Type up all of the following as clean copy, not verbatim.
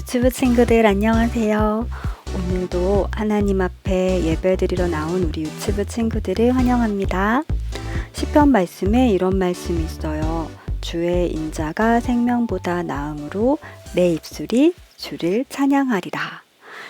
유튜브 친구들 안녕하세요. 오늘도 하나님 앞에 예배드리러 나온 우리 유튜브 친구들을 환영합니다. 시편 말씀에 이런 말씀이 있어요. 주의 인자가 생명보다 나음으로 내 입술이 주를 찬양하리라.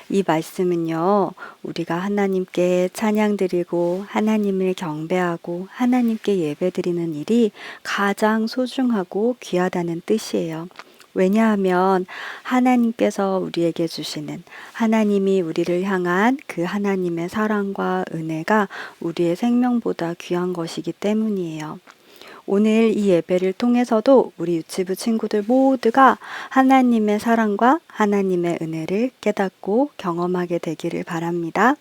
이 말씀은요, 우리가 하나님께 찬양드리고 하나님을 경배하고 하나님께 예배드리는 일이 가장 소중하고 귀하다는 뜻이에요. 왜냐하면 하나님께서 우리에게 주시는, 하나님이 우리를 향한 그 하나님의 사랑과 은혜가 우리의 생명보다 귀한 것이기 때문이에요. 오늘 이 예배를 통해서도 우리 유치부 친구들 모두가 하나님의 사랑과 하나님의 은혜를 깨닫고 경험하게 되기를 바랍니다.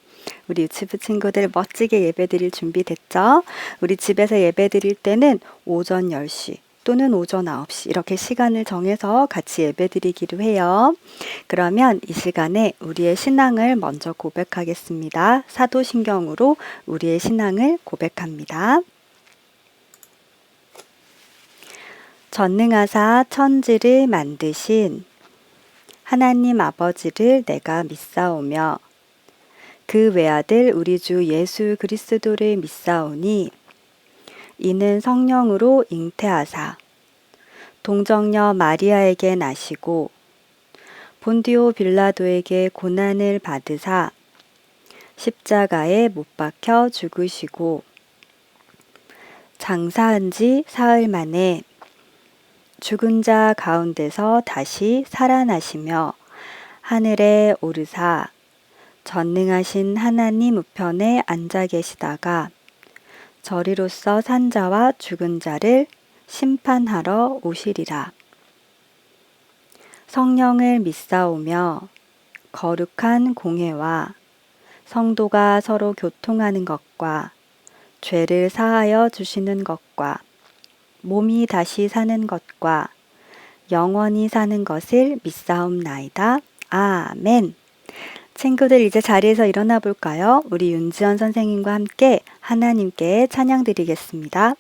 우리 유치부 친구들 멋지게 예배드릴 준비 됐죠? 우리 집에서 예배드릴 때는 오전 10시 또는 오전 9시 이렇게 시간을 정해서 같이 예배드리기로 해요. 그러면 이 시간에 우리의 신앙을 먼저 고백하겠습니다. 사도신경으로 우리의 신앙을 고백합니다. 전능하사 천지를 만드신 하나님 아버지를 내가 믿사오며 그 외아들 우리 주 예수 그리스도를 믿사오니 이는 성령으로 잉태하사 동정녀 마리아에게 나시고 본디오 빌라도에게 고난을 받으사 십자가에 못 박혀 죽으시고 장사한 지 사흘 만에 죽은 자 가운데서 다시 살아나시며 하늘에 오르사 전능하신 하나님 우편에 앉아 계시다가 저리로서 산 자와 죽은 자를 심판하러 오시리라. 성령을 믿사오며 거룩한 공회와 성도가 서로 교통하는 것과 죄를 사하여 주시는 것과 몸이 다시 사는 것과 영원히 사는 것을 믿사옵나이다. 아멘. 친구들 이제 자리에서 일어나 볼까요? 우리 윤지연 선생님과 함께 하나님께 찬양 드리겠습니다.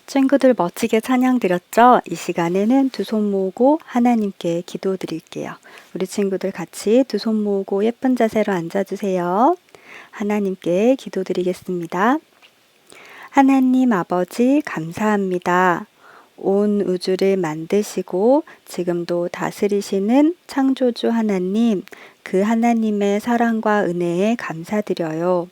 친구들 멋지게 찬양 드렸죠? 이 시간에는 두 손 모으고 하나님께 기도 드릴게요. 우리 친구들 같이 두 손 모으고 예쁜 자세로 앉아주세요. 하나님께 기도 드리겠습니다. 하나님 아버지 감사합니다. 온 우주를 만드시고 지금도 다스리시는 창조주 하나님, 그 하나님의 사랑과 은혜에 감사드려요.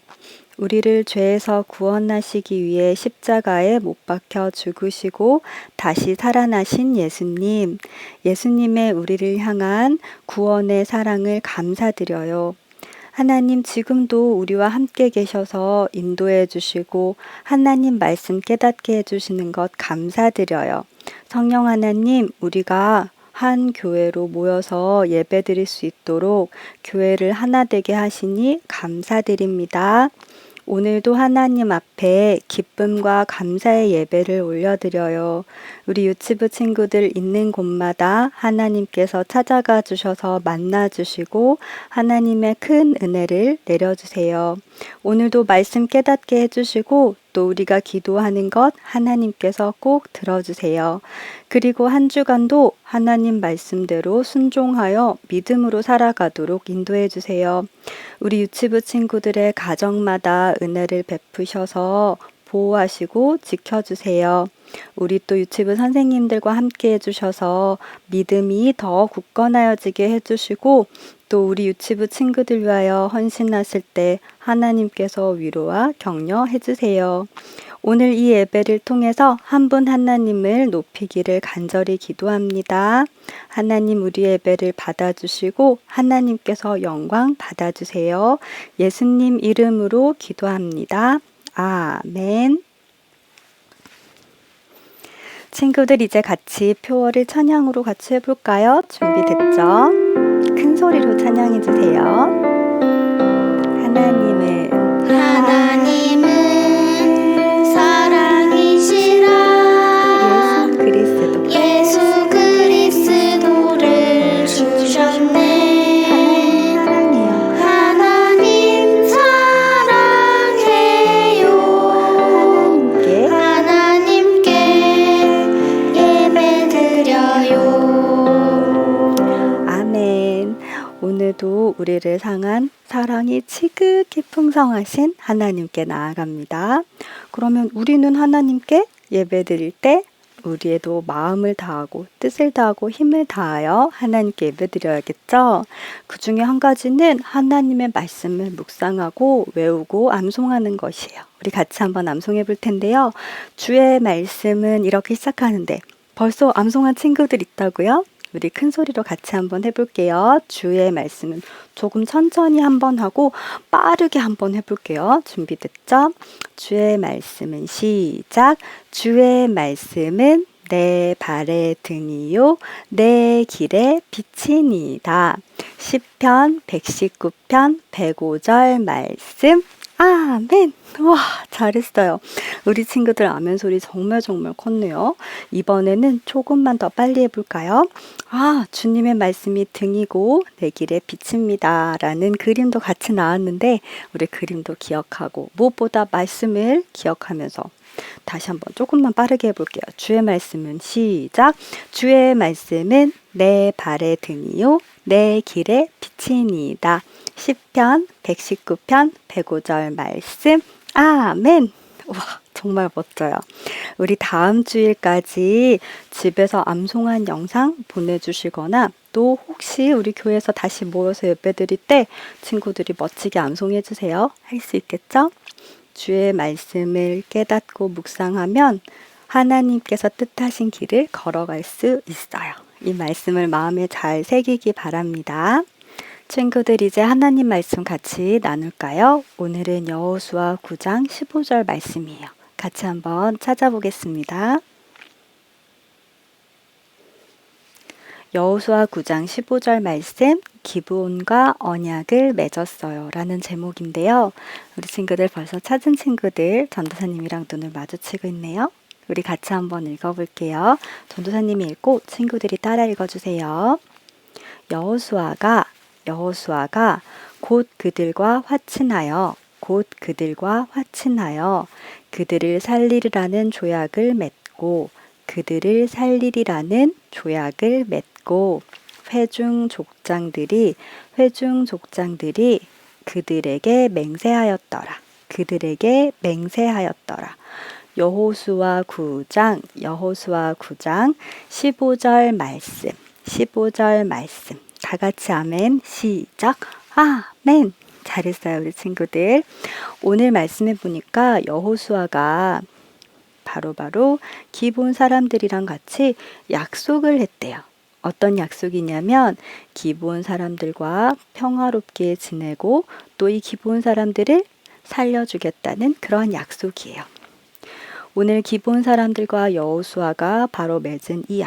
우리를 죄에서 구원하시기 위해 십자가에 못 박혀 죽으시고 다시 살아나신 예수님, 예수님의 우리를 향한 구원의 사랑을 감사드려요. 하나님 지금도 우리와 함께 계셔서 인도해 주시고 하나님 말씀 깨닫게 해주시는 것 감사드려요. 성령 하나님, 우리가 한 교회로 모여서 예배 드릴 수 있도록 교회를 하나 되게 하시니 감사드립니다. 오늘도 하나님 앞에 기쁨과 감사의 예배를 올려드려요. 우리 유치부 친구들 있는 곳마다 하나님께서 찾아가 주셔서 만나 주시고 하나님의 큰 은혜를 내려주세요. 오늘도 말씀 깨닫게 해주시고 또 우리가 기도하는 것 하나님께서 꼭 들어주세요. 그리고 한 주간도 하나님 말씀대로 순종하여 믿음으로 살아가도록 인도해 주세요. 우리 유치부 친구들의 가정마다 은혜를 베푸셔서 보호하시고 지켜주세요. 우리 또 유치부 선생님들과 함께 해주셔서 믿음이 더 굳건하여지게 해주시고 또 우리 유치부 친구들 위하여 헌신하실 때 하나님께서 위로와 격려해 주세요. 오늘 이 예배를 통해서 한 분 하나님을 높이기를 간절히 기도합니다. 하나님 우리 예배를 받아주시고 하나님께서 영광 받아주세요. 예수님 이름으로 기도합니다. 아멘. 친구들 이제 같이 표어를 찬양으로 같이 해볼까요? 준비됐죠? 큰 소리로 찬양해 주세요. 하나님은 사랑이시라. 예수 그리스도를 주셨네. 하나님 사랑해요. 하나님께 예배드려요. 아멘. 오늘도 우리를 향한 사랑이 지극히 풍성하신 하나님께 나아갑니다. 그러면 우리는 하나님께 예배드릴 때 우리에도 마음을 다하고 뜻을 다하고 힘을 다하여 하나님께 예배드려야겠죠. 그 중에 한 가지는 하나님의 말씀을 묵상하고 외우고 암송하는 것이에요. 우리 같이 한번 암송해 볼 텐데요. 주의 말씀은 이렇게 시작하는데 벌써 암송한 친구들 있다고요? 우리 큰 소리로 같이 한번 해볼게요. 주의 말씀은 조금 천천히 한번 하고 빠르게 한번 해볼게요. 준비됐죠? 주의 말씀은 시작. 주의 말씀은 내 발의 등이요 내 길의 빛이니이다. 시편 119편 105절 말씀. 아멘. 와, 잘했어요. 우리 친구들 아멘 소리 정말 컸네요. 이번에는 조금만 더 빨리 해볼까요? 주님의 말씀이 등이고 내 길의 빛입니다. 라는 그림도 같이 나왔는데 우리 그림도 기억하고 무엇보다 말씀을 기억하면서 다시 한번 조금만 빠르게 해볼게요. 주의 말씀은 시작. 주의 말씀은 내 발의 등이요 내 길의 빛이니이다. 시편 119편 105절 말씀. 아멘. 와, 정말 멋져요. 우리 다음 주일까지 집에서 암송한 영상 보내주시거나 또 혹시 우리 교회에서 다시 모여서 예배드릴 때 친구들이 멋지게 암송해 주세요. 할 수 있겠죠? 주의 말씀을 깨닫고 묵상하면 하나님께서 뜻하신 길을 걸어갈 수 있어요. 이 말씀을 마음에 잘 새기기 바랍니다. 친구들 이제 하나님 말씀 같이 나눌까요? 오늘은 여호수아 9장 15절 말씀이에요. 같이 한번 찾아보겠습니다. 여호수아 9장 15절 말씀, 기브온과 언약을 맺었어요 라는 제목인데요. 우리 친구들 벌써 찾은 친구들 전도사님이랑 눈을 마주치고 있네요. 우리 같이 한번 읽어볼게요. 전도사님이 읽고 친구들이 따라 읽어주세요. 여호수아가 곧 그들과 화친하여 그들을 살리리라는 조약을 맺고 받고 그들을 살리리라는 조약을 맺고 회중 족장들이 그들에게 맹세하였더라. 그들에게 맹세하였더라. 여호수아 9장 15절 말씀. 다 같이 아멘. 시작. 아멘. 잘했어요, 우리 친구들. 오늘 말씀해 보니까 여호수아가 바로 기브온 사람들이랑 같이 약속을 했대요. 어떤 약속이냐면 기브온 사람들과 평화롭게 지내고 또 이 기브온 사람들을 살려주겠다는 그런 약속이에요. 오늘 기브온 사람들과 여호수아가 바로 맺은 이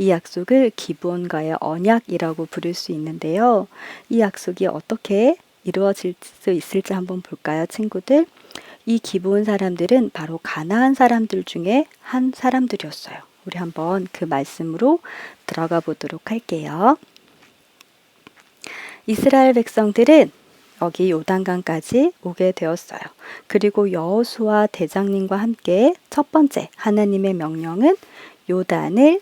약속을 기브온과의 언약이라고 부를 수 있는데요. 이 약속이 어떻게 이루어질 수 있을지 한번 볼까요, 친구들? 이 기브온 사람들은 바로 가나안 사람들 중에 한 사람들이었어요. 우리 한번 그 말씀으로 들어가 보도록 할게요. 이스라엘 백성들은 여기 요단강까지 오게 되었어요. 그리고 여호수아 대장님과 함께 첫 번째 하나님의 명령은 요단을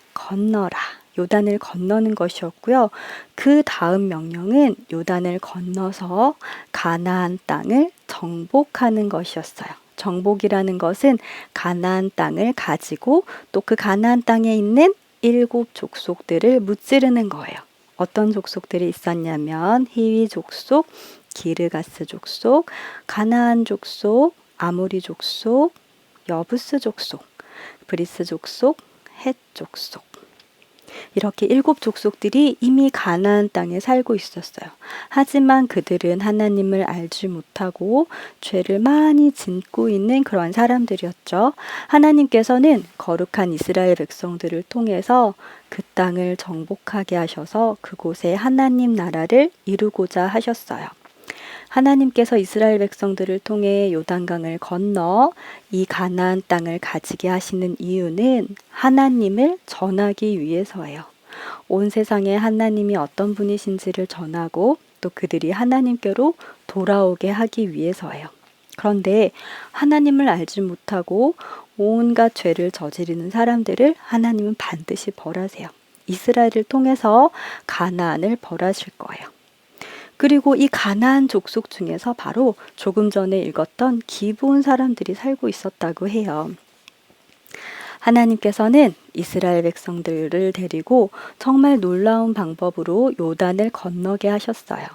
건너는 것이었고요. 그 다음 명령은 요단을 건너서 가나안 땅을 정복하는 것이었어요. 정복이라는 것은 가나안 땅을 가지고 또 그 가나안 땅에 있는 7 족속들을 무찌르는 거예요. 어떤 족속들이 있었냐면 히위 족속, 기르가스 족속, 가나안 족속, 아모리 족속, 여부스 족속, 브리스 족속, 헷 족속. 이렇게 7 족속들이 이미 가나안 땅에 살고 있었어요. 하지만 그들은 하나님을 알지 못하고 죄를 많이 짓고 있는 그런 사람들이었죠. 하나님께서는 거룩한 이스라엘 백성들을 통해서 그 땅을 정복하게 하셔서 그곳에 하나님 나라를 이루고자 하셨어요. 하나님께서 이스라엘 백성들을 통해 요단강을 건너 이 가나안 땅을 가지게 하시는 이유는 하나님을 전하기 위해서예요. 온 세상에 하나님이 어떤 분이신지를 전하고 또 그들이 하나님께로 돌아오게 하기 위해서예요. 그런데 하나님을 알지 못하고 온갖 죄를 저지르는 사람들을 하나님은 반드시 벌하세요. 이스라엘을 통해서 가나안을 벌하실 거예요. 그리고 이 가나안 족속 중에서 바로 조금 전에 읽었던 기브온 사람들이 살고 있었다고 해요. 하나님께서는 이스라엘 백성들을 데리고 정말 놀라운 방법으로 요단을 건너게 하셨어요.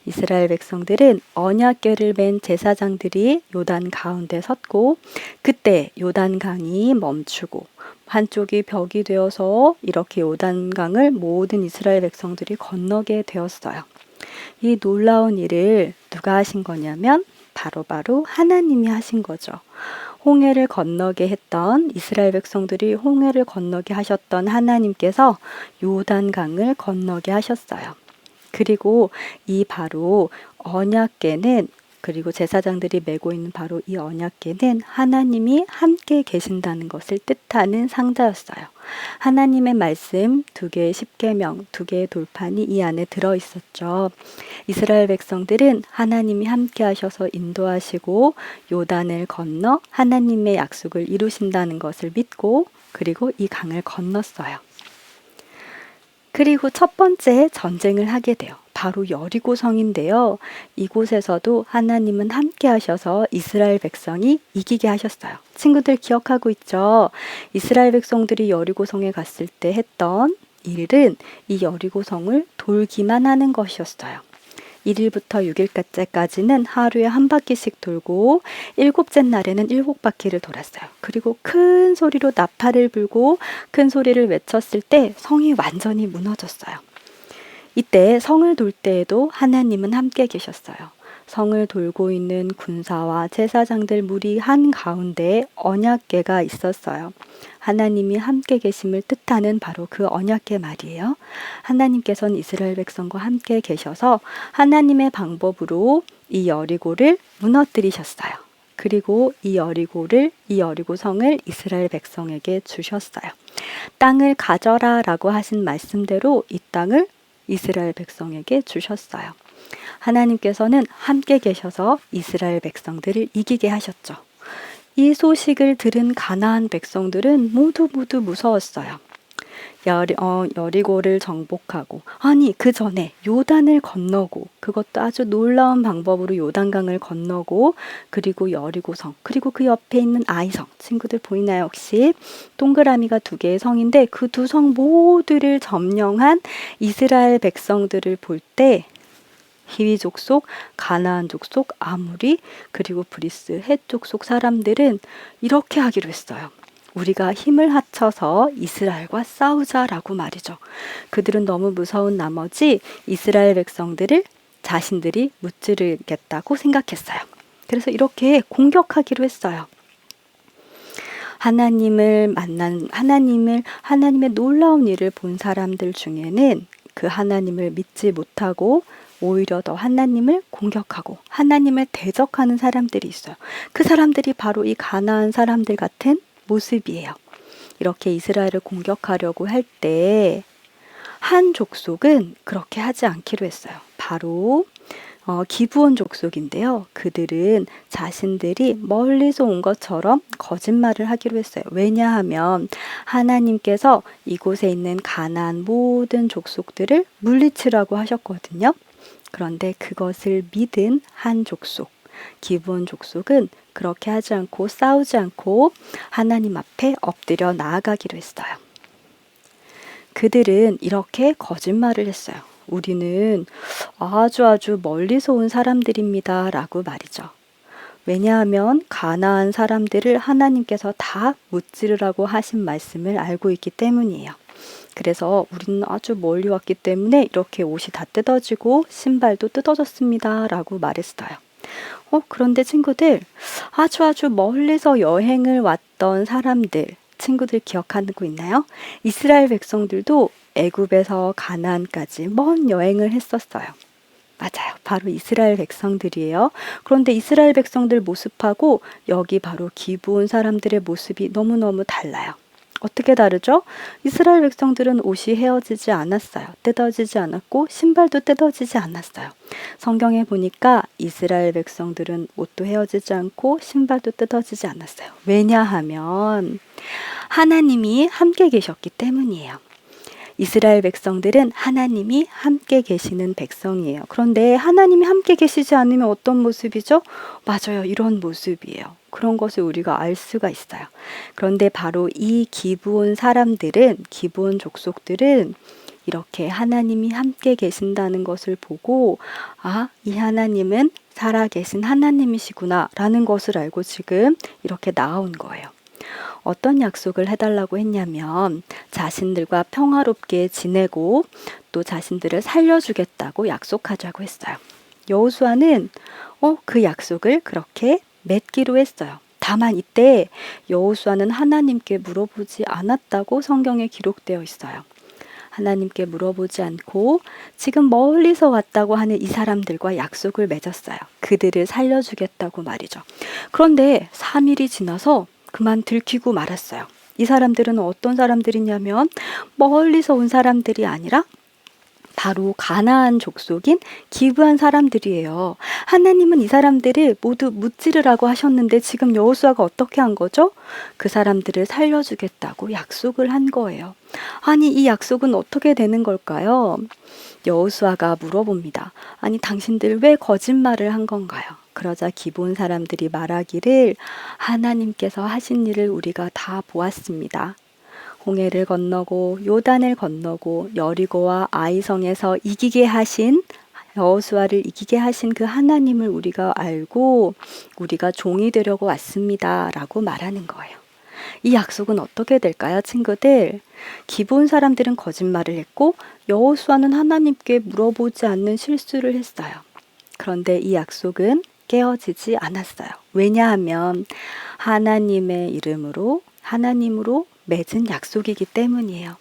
이스라엘 백성들은 언약궤를 맨 제사장들이 요단 가운데 섰고 그때 요단강이 멈추고 한쪽이 벽이 되어서 이렇게 요단강을 모든 이스라엘 백성들이 건너게 되었어요. 이 놀라운 일을 누가 하신 거냐면 바로 하나님이 하신 거죠. 홍해를 건너게 했던 이스라엘 백성들이 홍해를 건너게 하셨던 하나님께서 요단강을 건너게 하셨어요. 그리고 이 바로 언약궤는 그리고 제사장들이 메고 있는 바로 이 언약궤는 하나님이 함께 계신다는 것을 뜻하는 상자였어요. 하나님의 말씀 2개의 십계명, 2개의 돌판이 이 안에 들어있었죠. 이스라엘 백성들은 하나님이 함께 하셔서 인도하시고 요단을 건너 하나님의 약속을 이루신다는 것을 믿고 그리고 이 강을 건넜어요. 그리고 첫 번째 전쟁을 하게 돼요. 바로 여리고성인데요. 이곳에서도 하나님은 함께 하셔서 이스라엘 백성이 이기게 하셨어요. 친구들 기억하고 있죠? 이스라엘 백성들이 여리고성에 갔을 때 했던 일은 이 여리고성을 돌기만 하는 것이었어요. 1일부터 6일째까지는 하루에 한 바퀴씩 돌고 7째 날에는 7바퀴를 돌았어요. 그리고 큰 소리로 나팔을 불고 큰 소리를 외쳤을 때 성이 완전히 무너졌어요. 이때 성을 돌 때에도 하나님은 함께 계셨어요. 성을 돌고 있는 군사와 제사장들 무리 한가운데 언약궤가 있었어요. 하나님이 함께 계심을 뜻하는 바로 그 언약궤 말이에요. 하나님께서는 이스라엘 백성과 함께 계셔서 하나님의 방법으로 이 여리고를 무너뜨리셨어요. 그리고 이 여리고성을 이스라엘 백성에게 주셨어요. 땅을 가져라 라고 하신 말씀대로 이 땅을 이스라엘 백성에게 주셨어요. 하나님께서는 함께 계셔서 이스라엘 백성들을 이기게 하셨죠. 이 소식을 들은 가나안 백성들은 모두 무서웠어요. 여리고를 정복하고, 아니 그 전에 요단을 건너고, 그것도 아주 놀라운 방법으로 요단강을 건너고, 그리고 여리고성, 그리고 그 옆에 있는 아이성, 친구들 보이나요 혹시? 동그라미가 2개의 성인데 그 2성 모두를 점령한 이스라엘 백성들을 볼 때 히위 족속, 가나안 족속, 아모리, 그리고 브리스, 헷 족속 사람들은 이렇게 하기로 했어요. 우리가 힘을 합쳐서 이스라엘과 싸우자라고 말이죠. 그들은 너무 무서운 나머지 이스라엘 백성들을 자신들이 무찌르겠다고 생각했어요. 그래서 이렇게 공격하기로 했어요. 하나님의 놀라운 일을 본 사람들 중에는 그 하나님을 믿지 못하고 오히려 더 하나님을 공격하고 하나님을 대적하는 사람들이 있어요. 그 사람들이 바로 이 가나안 사람들 같은 모습이에요. 이렇게 이스라엘을 공격하려고 할 때 한 족속은 그렇게 하지 않기로 했어요. 바로 기브온 족속인데요. 그들은 자신들이 멀리서 온 것처럼 거짓말을 하기로 했어요. 왜냐하면 하나님께서 이곳에 있는 가나안 모든 족속들을 물리치라고 하셨거든요. 그런데 그것을 믿은 한 족속, 기브온 족속은 그렇게 하지 않고 싸우지 않고 하나님 앞에 엎드려 나아가기로 했어요. 그들은 이렇게 거짓말을 했어요. 우리는 아주 멀리서 온 사람들입니다. 라고 말이죠. 왜냐하면 가나안 사람들을 하나님께서 다 무찌르라고 하신 말씀을 알고 있기 때문이에요. 그래서 우리는 아주 멀리 왔기 때문에 이렇게 옷이 다 뜯어지고 신발도 뜯어졌습니다. 라고 말했어요. 그런데 친구들, 아주 멀리서 여행을 왔던 사람들, 친구들 기억하고 있나요? 이스라엘 백성들도 애굽에서 가나안까지 먼 여행을 했었어요. 맞아요. 바로 이스라엘 백성들이에요. 그런데 이스라엘 백성들 모습하고 여기 바로 기브온 사람들의 모습이 너무너무 달라요. 어떻게 다르죠? 이스라엘 백성들은 옷이 헤어지지 않았어요. 뜯어지지 않았고 신발도 뜯어지지 않았어요. 성경에 보니까 이스라엘 백성들은 옷도 헤어지지 않고 신발도 뜯어지지 않았어요. 왜냐하면 하나님이 함께 계셨기 때문이에요. 이스라엘 백성들은 하나님이 함께 계시는 백성이에요. 그런데 하나님이 함께 계시지 않으면 어떤 모습이죠? 맞아요. 이런 모습이에요. 그런 것을 우리가 알 수가 있어요. 그런데 바로 이 기브온 사람들은, 기브온 족속들은 이렇게 하나님이 함께 계신다는 것을 보고, 이 하나님은 살아계신 하나님이시구나 라는 것을 알고 지금 이렇게 나온 거예요. 어떤 약속을 해달라고 했냐면 자신들과 평화롭게 지내고 또 자신들을 살려주겠다고 약속하자고 했어요. 여호수아는 그 약속을 그렇게 맺기로 했어요. 다만 이때 여호수아는 하나님께 물어보지 않았다고 성경에 기록되어 있어요. 하나님께 물어보지 않고 지금 멀리서 왔다고 하는 이 사람들과 약속을 맺었어요. 그들을 살려주겠다고 말이죠. 그런데 3일이 지나서 그만 들키고 말았어요. 이 사람들은 어떤 사람들이냐면 멀리서 온 사람들이 아니라 바로 가나안 족속인 기브한 사람들이에요. 하나님은 이 사람들을 모두 무찌르라고 하셨는데 지금 여호수아가 어떻게 한 거죠? 그 사람들을 살려주겠다고 약속을 한 거예요. 아니 이 약속은 어떻게 되는 걸까요? 여호수아가 물어봅니다. 아니 당신들 왜 거짓말을 한 건가요? 그러자 기브온 사람들이 말하기를 하나님께서 하신 일을 우리가 다 보았습니다. 홍해를 건너고 요단을 건너고 여리고와 아이성에서 이기게 하신 여호수아를 이기게 하신 그 하나님을 우리가 알고 우리가 종이 되려고 왔습니다. 라고 말하는 거예요. 이 약속은 어떻게 될까요, 친구들? 기브온 사람들은 거짓말을 했고 여호수아는 하나님께 물어보지 않는 실수를 했어요. 그런데 이 약속은 깨어지지 않았어요. 왜냐하면 하나님의 이름으로 하나님으로 맺은 약속이기 때문이에요.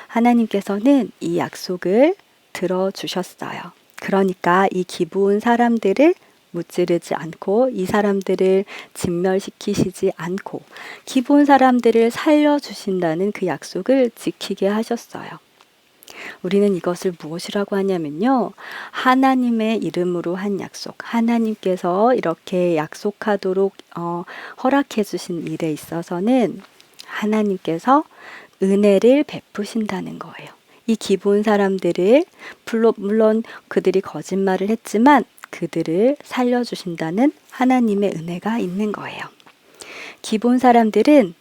하나님께서는 이 약속을 들어주셨어요. 그러니까 이 기브온 사람들을 무찌르지 않고 이 사람들을 진멸시키시지 않고 기브온 사람들을 살려주신다는 그 약속을 지키게 하셨어요. 우리는 이것을 무엇이라고 하냐면요. 하나님의 이름으로 한 약속, 하나님께서 이렇게 약속하도록 허락해 주신 일에 있어서는 하나님께서 은혜를 베푸신다는 거예요. 이 기브온 사람들을 물론 그들이 거짓말을 했지만 그들을 살려주신다는 하나님의 은혜가 있는 거예요. 기브온 사람들은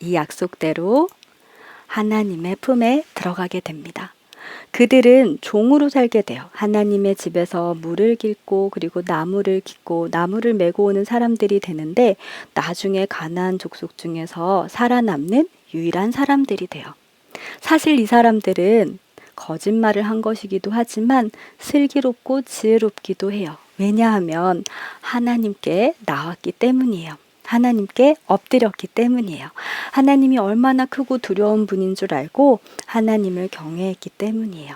이 약속대로 하나님의 품에 들어가게 됩니다. 그들은 종으로 살게 돼요. 하나님의 집에서 물을 깃고 그리고 나무를 깃고 나무를 메고 오는 사람들이 되는데 나중에 가나안 족속 중에서 살아남는 유일한 사람들이 돼요. 사실 이 사람들은 거짓말을 한 것이기도 하지만 슬기롭고 지혜롭기도 해요. 왜냐하면 하나님께 나왔기 때문이에요. 하나님께 엎드렸기 때문이에요. 하나님이 얼마나 크고 두려운 분인 줄 알고 하나님을 경외했기 때문이에요.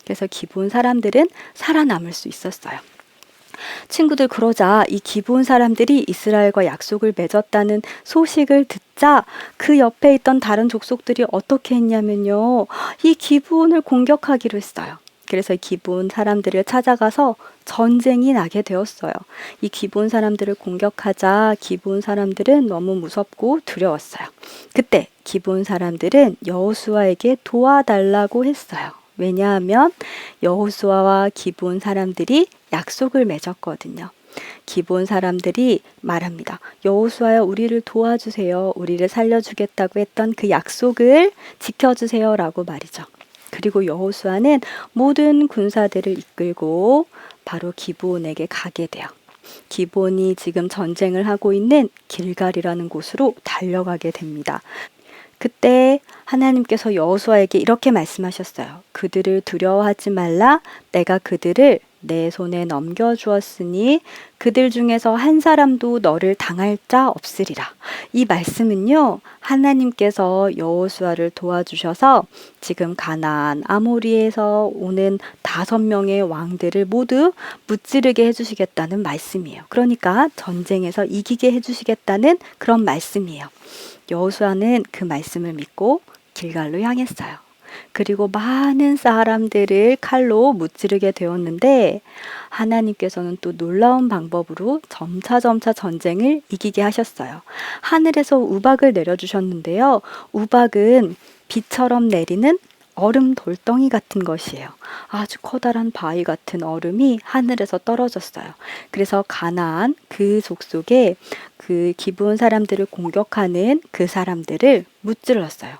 그래서 기브온 사람들은 살아남을 수 있었어요. 친구들, 그러자 이 기브온 사람들이 이스라엘과 약속을 맺었다는 소식을 듣자 그 옆에 있던 다른 족속들이 어떻게 했냐면요. 이 기브온을 공격하기로 했어요. 그래서 이 기브온 사람들을 찾아가서 전쟁이 나게 되었어요. 이 기브온 사람들을 공격하자 기브온 사람들은 너무 무섭고 두려웠어요. 그때 기브온 사람들은 여호수아에게 도와달라고 했어요. 왜냐하면 여호수아와 기브온 사람들이 약속을 맺었거든요. 기브온 사람들이 말합니다. 여호수아여, 우리를 도와주세요. 우리를 살려주겠다고 했던 그 약속을 지켜주세요 라고 말이죠. 그리고 여호수아는 모든 군사들을 이끌고 바로 기브온에게 가게 돼요. 기브온이 지금 전쟁을 하고 있는 길갈이라는 곳으로 달려가게 됩니다. 그때 하나님께서 여호수아에게 이렇게 말씀하셨어요. 그들을 두려워하지 말라. 내가 그들을 내 손에 넘겨주었으니 그들 중에서 한 사람도 너를 당할 자 없으리라. 이 말씀은요, 하나님께서 여호수아를 도와주셔서 지금 가나안 아모리에서 오는 5명의 왕들을 모두 무찌르게 해주시겠다는 말씀이에요. 그러니까 전쟁에서 이기게 해주시겠다는 그런 말씀이에요. 여호수아는 그 말씀을 믿고 길갈로 향했어요. 그리고 많은 사람들을 칼로 무찌르게 되었는데 하나님께서는 또 놀라운 방법으로 점차 전쟁을 이기게 하셨어요. 하늘에서 우박을 내려주셨는데요. 우박은 비처럼 내리는 얼음 돌덩이 같은 것이에요. 아주 커다란 바위 같은 얼음이 하늘에서 떨어졌어요. 그래서 가나안 그 족속에 그 기브온 사람들을 공격하는 그 사람들을 무찔렀어요.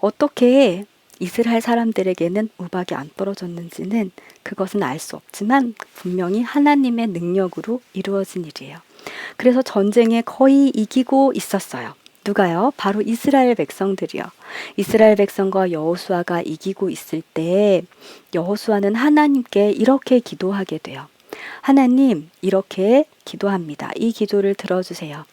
어떻게 이스라엘 사람들에게는 우박이 안 떨어졌는지는 그것은 알 수 없지만 분명히 하나님의 능력으로 이루어진 일이에요. 그래서 전쟁에 거의 이기고 있었어요. 누가요? 바로 이스라엘 백성들이요. 이스라엘 백성과 여호수아가 이기고 있을 때 여호수아는 하나님께 이렇게 기도하게 돼요. 하나님, 이렇게 기도합니다. 이 기도를 들어주세요.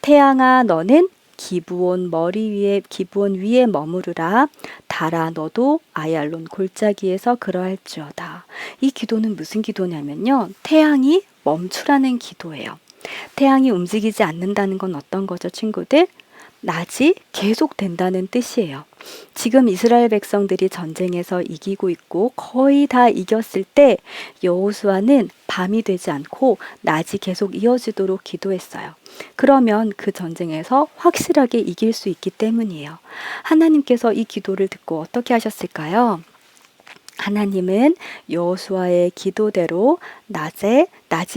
태양아, 너는 기브온 위에 머무르라. 달아, 너도 아얄론 골짜기에서 그러할지어다. 이 기도는 무슨 기도냐면요, 태양이 멈추라는 기도예요. 태양이 움직이지 않는다는 건 어떤 거죠, 친구들? 낮이 계속된다는 뜻이에요. 지금 이스라엘 백성들이 전쟁에서 이기고 있고 거의 다 이겼을 때 여호수아는 밤이 되지 않고 낮이 계속 이어지도록 기도했어요. 그러면 그 전쟁에서 확실하게 이길 수 있기 때문이에요. 하나님께서 이 기도를 듣고 어떻게 하셨을까요? 하나님은 여호수아의 기도대로 낮이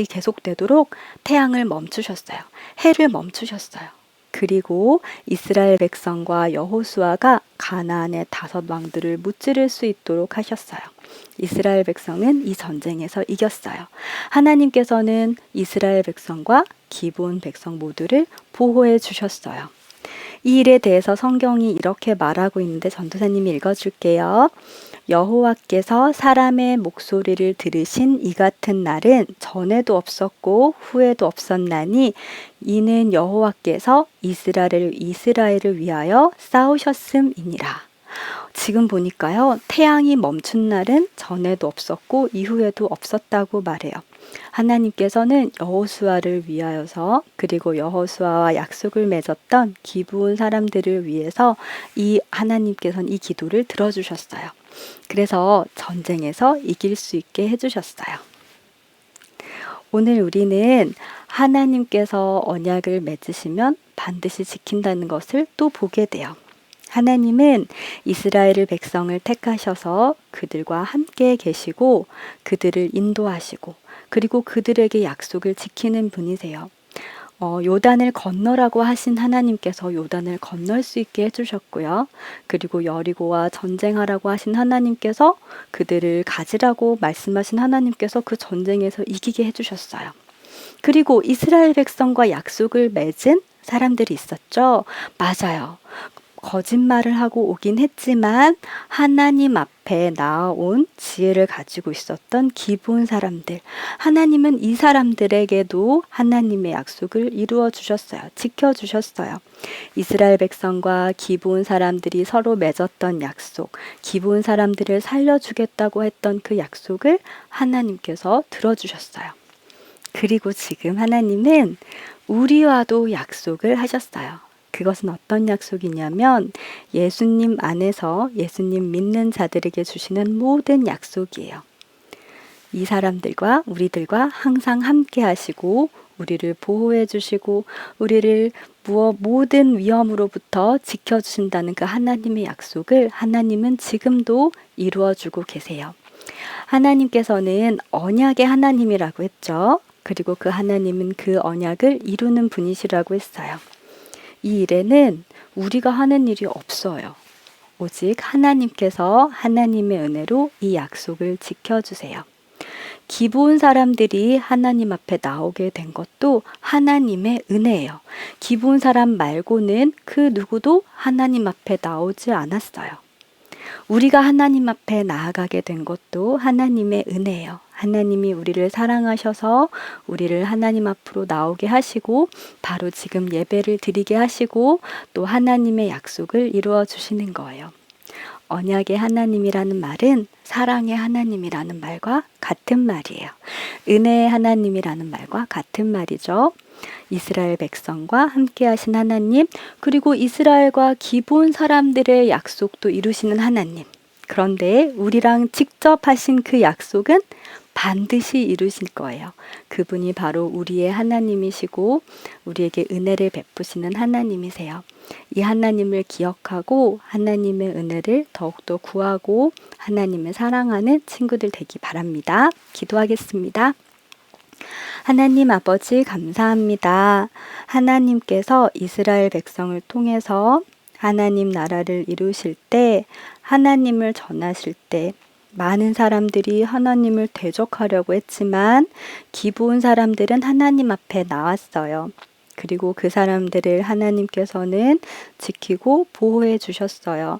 계속되도록 태양을 멈추셨어요. 해를 멈추셨어요. 그리고 이스라엘 백성과 여호수아가 가나안의 5 왕들을 무찌를 수 있도록 하셨어요. 이스라엘 백성은 이 전쟁에서 이겼어요. 하나님께서는 이스라엘 백성과 기브온 백성 모두를 보호해 주셨어요. 이 일에 대해서 성경이 이렇게 말하고 있는데 전도사님이 읽어줄게요. 여호와께서 사람의 목소리를 들으신 이 같은 날은 전에도 없었고 후에도 없었나니 이는 여호와께서 이스라엘을 위하여 싸우셨음이니라. 지금 보니까요, 태양이 멈춘 날은 전에도 없었고 이후에도 없었다고 말해요. 하나님께서는 여호수아를 위하여서, 그리고 여호수아와 약속을 맺었던 기브온 사람들을 위해서 하나님께서는 이 기도를 들어주셨어요. 그래서 전쟁에서 이길 수 있게 해주셨어요. 오늘 우리는 하나님께서 언약을 맺으시면 반드시 지킨다는 것을 또 보게 돼요. 하나님은 이스라엘 백성을 택하셔서 그들과 함께 계시고 그들을 인도하시고 그리고 그들에게 약속을 지키는 분이세요. 요단을 건너라고 하신 하나님께서 요단을 건널 수 있게 해주셨고요. 그리고 여리고와 전쟁하라고 하신 하나님께서 그들을 가지라고 말씀하신 하나님께서 그 전쟁에서 이기게 해주셨어요. 그리고 이스라엘 백성과 약속을 맺은 사람들이 있었죠. 맞아요. 거짓말을 하고 오긴 했지만 하나님 앞에 나아온 지혜를 가지고 있었던 기브온 사람들. 하나님은 이 사람들에게도 하나님의 약속을 이루어 주셨어요. 지켜 주셨어요. 이스라엘 백성과 기브온 사람들이 서로 맺었던 약속, 기브온 사람들을 살려주겠다고 했던 그 약속을 하나님께서 들어주셨어요. 그리고 지금 하나님은 우리와도 약속을 하셨어요. 그것은 어떤 약속이냐면 예수님 안에서 예수님 믿는 자들에게 주시는 모든 약속이에요. 이 사람들과 우리들과 항상 함께 하시고 우리를 보호해 주시고 우리를 모든 위험으로부터 지켜주신다는 그 하나님의 약속을 하나님은 지금도 이루어주고 계세요. 하나님께서는 언약의 하나님이라고 했죠. 그리고 그 하나님은 그 언약을 이루는 분이시라고 했어요. 이 일에는 우리가 하는 일이 없어요. 오직 하나님께서 하나님의 은혜로 이 약속을 지켜주세요. 기브온 사람들이 하나님 앞에 나오게 된 것도 하나님의 은혜예요. 기브온 사람 말고는 그 누구도 하나님 앞에 나오지 않았어요. 우리가 하나님 앞에 나아가게 된 것도 하나님의 은혜예요. 하나님이 우리를 사랑하셔서 우리를 하나님 앞으로 나오게 하시고 바로 지금 예배를 드리게 하시고 또 하나님의 약속을 이루어 주시는 거예요. 언약의 하나님이라는 말은 사랑의 하나님이라는 말과 같은 말이에요. 은혜의 하나님이라는 말과 같은 말이죠. 이스라엘 백성과 함께 하신 하나님, 그리고 이스라엘과 기브온 사람들의 약속도 이루시는 하나님. 그런데 우리랑 직접 하신 그 약속은 반드시 이루실 거예요. 그분이 바로 우리의 하나님이시고 우리에게 은혜를 베푸시는 하나님이세요. 이 하나님을 기억하고 하나님의 은혜를 더욱더 구하고 하나님을 사랑하는 친구들 되기 바랍니다. 기도하겠습니다. 하나님 아버지 감사합니다. 하나님께서 이스라엘 백성을 통해서 하나님 나라를 이루실 때 하나님을 전하실 때 많은 사람들이 하나님을 대적하려고 했지만 기브온 사람들은 하나님 앞에 나왔어요. 그리고 그 사람들을 하나님께서는 지키고 보호해 주셨어요.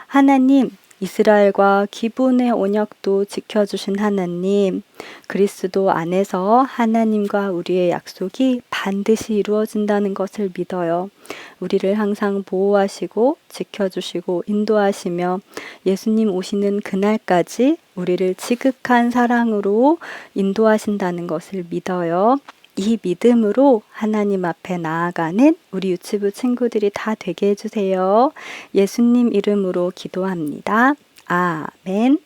하나님, 이스라엘과 기브온의 언약도 지켜주신 하나님, 그리스도 안에서 하나님과 우리의 약속이 반드시 이루어진다는 것을 믿어요. 우리를 항상 보호하시고 지켜주시고 인도하시며 예수님 오시는 그날까지 우리를 지극한 사랑으로 인도하신다는 것을 믿어요. 이 믿음으로 하나님 앞에 나아가는 우리 유치부 친구들이 다 되게 해주세요. 예수님 이름으로 기도합니다. 아멘.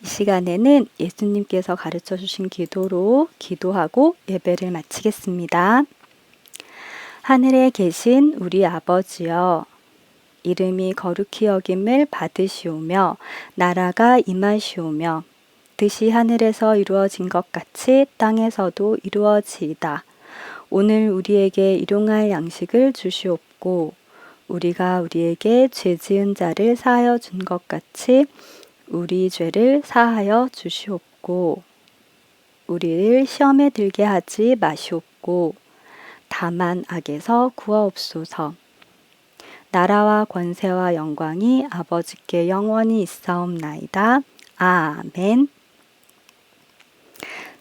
이 시간에는 예수님께서 가르쳐 주신 기도로 기도하고 예배를 마치겠습니다. 하늘에 계신 우리 아버지여, 이름이 거룩히 여김을 받으시오며 나라가 임하시오며 뜻이 하늘에서 이루어진 것 같이 땅에서도 이루어지이다. 오늘 우리에게 일용할 양식을 주시옵고 우리가 우리에게 죄 지은 자를 사하여 준 것 같이 우리 죄를 사하여 주시옵고 우리를 시험에 들게 하지 마시옵고 다만 악에서 구하옵소서. 나라와 권세와 영광이 아버지께 영원히 있사옵나이다. 아멘.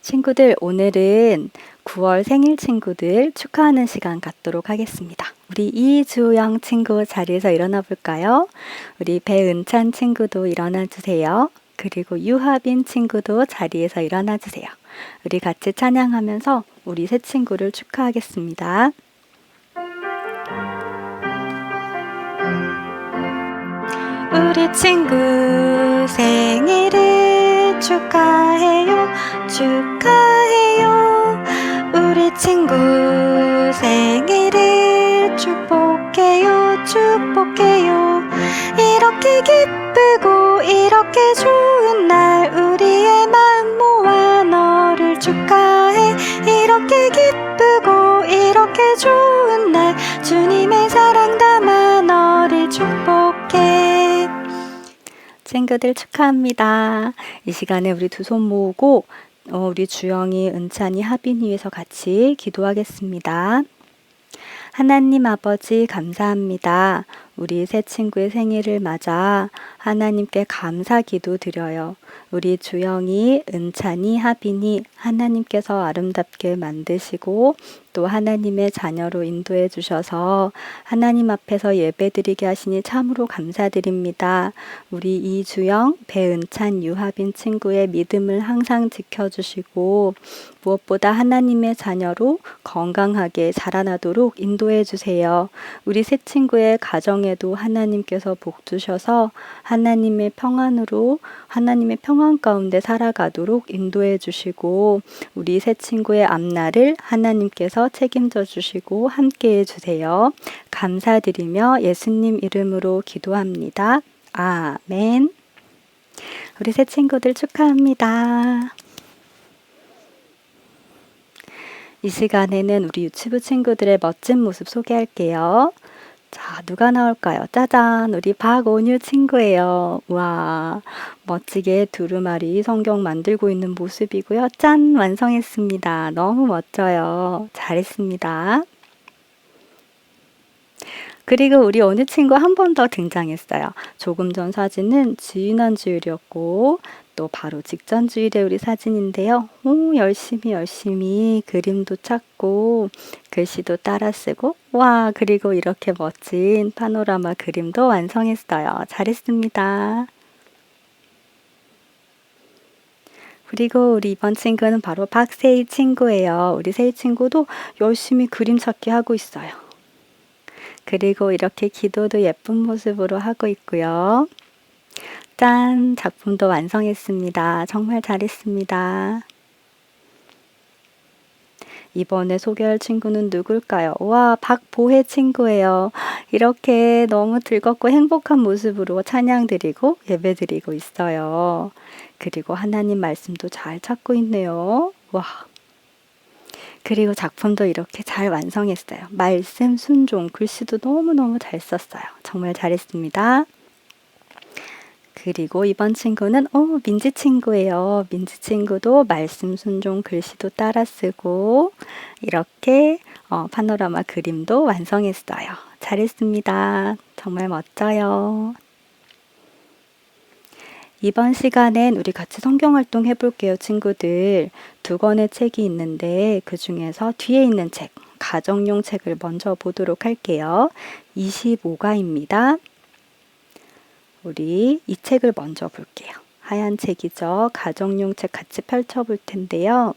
친구들, 오늘은 9월 생일 친구들 축하하는 시간 갖도록 하겠습니다. 우리 이주영 친구 자리에서 일어나 볼까요? 우리 배은찬 친구도 일어나 주세요. 그리고 유하빈 친구도 자리에서 일어나 주세요. 우리 같이 찬양하면서 우리 새 친구를 축하하겠습니다. 우리 친구 생일을 축하해요. 축하해요. 우리 친구 생일을 축복해요. 축복해요. 이렇게 기쁘고 이렇게 좋은 날 우리의 맘 모아 너를 축하해. 이렇게 기쁘고 이렇게 좋은 날 주님의 사랑 담아 너를 축복해. 친구들 축하합니다. 이 시간에 우리 두 손 모으고 우리 주영이, 은찬이, 하빈이 위해서 같이 기도하겠습니다. 하나님 아버지 감사합니다. 우리 새 친구의 생일을 맞아 하나님께 감사 기도 드려요. 우리 주영이, 은찬이, 하빈이 하나님께서 아름답게 만드시고 또 하나님의 자녀로 인도해 주셔서 하나님 앞에서 예배드리게 하시니 참으로 감사드립니다. 우리 이주영, 배은찬, 유하빈 친구의 믿음을 항상 지켜주시고 무엇보다 하나님의 자녀로 건강하게 자라나도록 인도해 주세요. 우리 새 친구의 가정에도 하나님께서 복 주셔서 하나님의 평안으로 하나님의 평안 가운데 살아가도록 인도해 주시고 우리 새 친구의 앞날을 하나님께서 책임져 주시고 함께 해 주세요. 감사드리며 예수님 이름으로 기도합니다. 아멘. 우리 새 친구들 축하합니다. 이 시간에는 우리 유치부 친구들의 멋진 모습 소개할게요. 자, 누가 나올까요? 짜잔, 우리 박온유 친구예요. 와, 멋지게 두루마리 성경 만들고 있는 모습이고요. 짠, 완성했습니다. 너무 멋져요. 잘했습니다. 그리고 우리 온유 친구 한 번 더 등장했어요. 조금 전 사진은 지난 주일이었고 또 바로 직전 주일의 우리 사진인데요. 열심히 그림도 찾고 글씨도 따라 쓰고 와, 그리고 이렇게 멋진 파노라마 그림도 완성했어요. 잘했습니다. 그리고 우리 이번 친구는 바로 박세희 친구예요. 우리 세희 친구도 열심히 그림 찾기 하고 있어요. 그리고 이렇게 기도도 예쁜 모습으로 하고 있고요. 짠! 작품도 완성했습니다. 정말 잘했습니다. 이번에 소개할 친구는 누굴까요? 와, 박보혜 친구예요. 이렇게 너무 즐겁고 행복한 모습으로 찬양드리고 예배드리고 있어요. 그리고 하나님 말씀도 잘 찾고 있네요. 와. 그리고 작품도 이렇게 잘 완성했어요. 말씀, 순종, 글씨도 너무너무 잘 썼어요. 정말 잘했습니다. 그리고 이번 친구는 민지 친구예요. 민지 친구도 말씀, 순종, 글씨도 따라 쓰고 이렇게 파노라마 그림도 완성했어요. 잘했습니다. 정말 멋져요. 이번 시간엔 우리 같이 성경 활동 해볼게요, 친구들. 2권의 책이 있는데 그 중에서 뒤에 있는 책, 가정용 책을 먼저 보도록 할게요. 25가입니다. 우리 이 책을 먼저 볼게요. 하얀 책이죠. 가정용 책 같이 펼쳐볼 텐데요.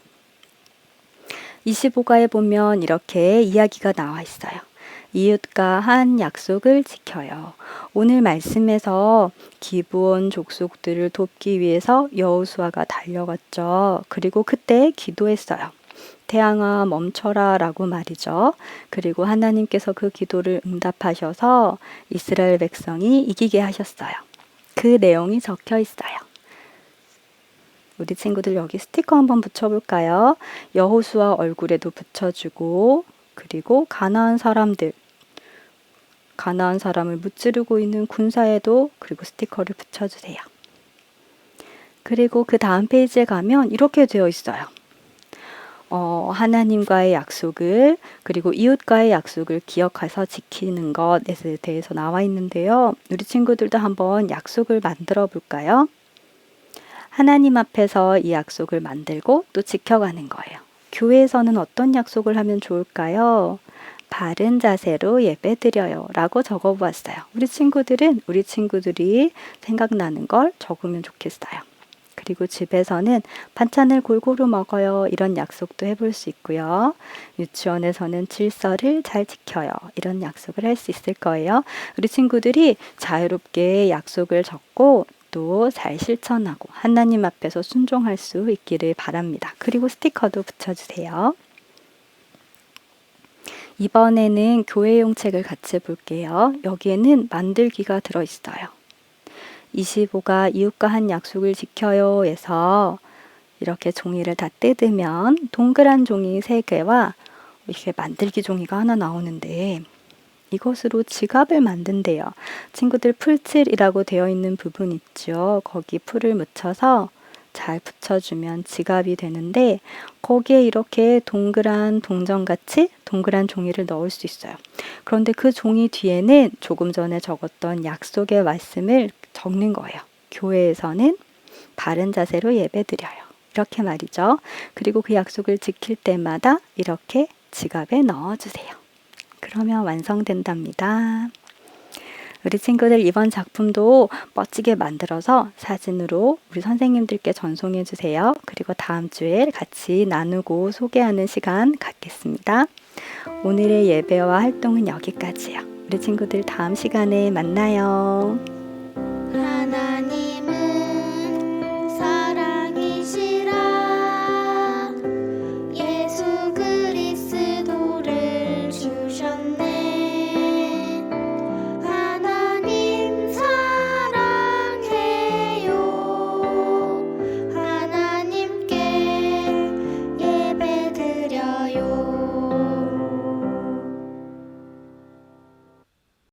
25가에 보면 이렇게 이야기가 나와 있어요. 이웃과 한 약속을 지켜요. 오늘 말씀에서 기브온 족속들을 돕기 위해서 여호수아가 달려갔죠. 그리고 그때 기도했어요. 태양아 멈춰라 라고 말이죠. 그리고 하나님께서 그 기도를 응답하셔서 이스라엘 백성이 이기게 하셨어요. 그 내용이 적혀 있어요. 우리 친구들 여기 스티커 한번 붙여볼까요? 여호수아 얼굴에도 붙여주고 그리고 가나안 사람을 무찌르고 있는 군사에도 그리고 스티커를 붙여주세요. 그리고 그 다음 페이지에 가면 이렇게 되어 있어요. 하나님과의 약속을 그리고 이웃과의 약속을 기억해서 지키는 것에 대해서 나와 있는데요. 우리 친구들도 한번 약속을 만들어 볼까요? 하나님 앞에서 이 약속을 만들고 또 지켜가는 거예요. 교회에서는 어떤 약속을 하면 좋을까요? 바른 자세로 예배드려요 라고 적어보았어요. 우리 친구들이 생각나는 걸 적으면 좋겠어요. 그리고 집에서는 반찬을 골고루 먹어요. 이런 약속도 해볼 수 있고요. 유치원에서는 질서를 잘 지켜요. 이런 약속을 할 수 있을 거예요. 우리 친구들이 자유롭게 약속을 적고 또 잘 실천하고 하나님 앞에서 순종할 수 있기를 바랍니다. 그리고 스티커도 붙여주세요. 이번에는 교회용 책을 같이 볼게요. 여기에는 만들기가 들어있어요. 25가 이웃과 한 약속을 지켜요 에서 이렇게 종이를 다 뜯으면 동그란 종이 3개와 이렇게 만들기 종이가 하나 나오는데 이것으로 지갑을 만든대요. 친구들 풀칠이라고 되어 있는 부분 있죠. 거기 풀을 묻혀서 잘 붙여주면 지갑이 되는데 거기에 이렇게 동그란 동전같이 동그란 종이를 넣을 수 있어요. 그런데 그 종이 뒤에는 조금 전에 적었던 약속의 말씀을 적는 거예요. 교회에서는 바른 자세로 예배드려요. 이렇게 말이죠. 그리고 그 약속을 지킬 때마다 이렇게 지갑에 넣어주세요. 그러면 완성된답니다. 우리 친구들 이번 작품도 멋지게 만들어서 사진으로 우리 선생님들께 전송해 주세요. 그리고 다음 주에 같이 나누고 소개하는 시간 갖겠습니다. 오늘의 예배와 활동은 여기까지요. 우리 친구들 다음 시간에 만나요.